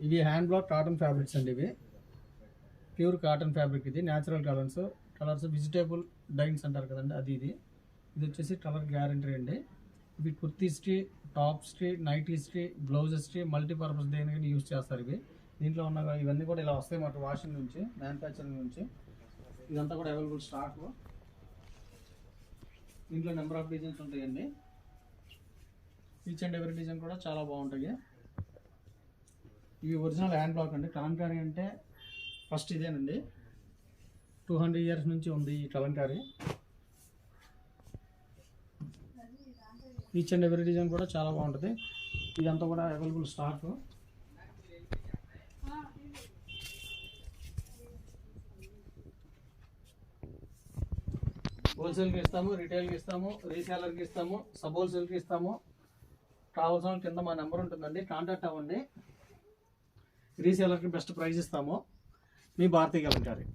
ఇవి hand black cotton fabrics అండి. ఇవి ప్యూర్ కాటన్ ఫ్యాబ్రిక్. ఇది న్యాచురల్ కలర్స్ వెజిటేబుల్ డైన్స్ అంటారు కదండి, అది ఇది వచ్చేసి కలర్ గ్యారంటీ అండి. ఇవి కుర్తీస్కి, టాప్స్కి, నైటీస్కి, బ్లౌజెస్కి, మల్టీపర్పస్ దేనికైనా యూజ్ చేస్తారు. ఇవి దీంట్లో ఉన్న ఇవన్నీ కూడా ఇలా వస్తాయి మాట వాషింగ్ నుంచి, మ్యానుఫ్యాక్చరింగ్ నుంచి. ఇదంతా కూడా అవైలబుల్ స్టాక్. దీంట్లో నెంబర్ ఆఫ్ డిజైన్స్ ఉంటాయండి. ఈచ్ అండ్ ఎవరీ డిజైన్ కూడా చాలా బాగుంటాయి. ఇవి ఒరిజినల్ హ్యాండ్ బ్లాక్ అండి. కలంకారీ అంటే ఫస్ట్ ఇదేనండి. 200 years నుంచి ఉంది ఈ Kalamkari. Each and every design కూడా చాలా బాగుంటుంది. ఇదంతా కూడా అవైలబుల్ స్టాక్. హోల్సేల్కి ఇస్తాము, రిటైల్కి ఇస్తాము, రీసేలర్కి ఇస్తాము, సబ్ హోల్సేల్కి ఇస్తాము. కావాల్సిన కింద మా నెంబర్ ఉంటుందండి, కాంటాక్ట్ అవ్వండి. రీసేలర్కి బెస్ట్ ప్రైస్ ఇస్తాము. మీ భారతీయ కలంకారీ.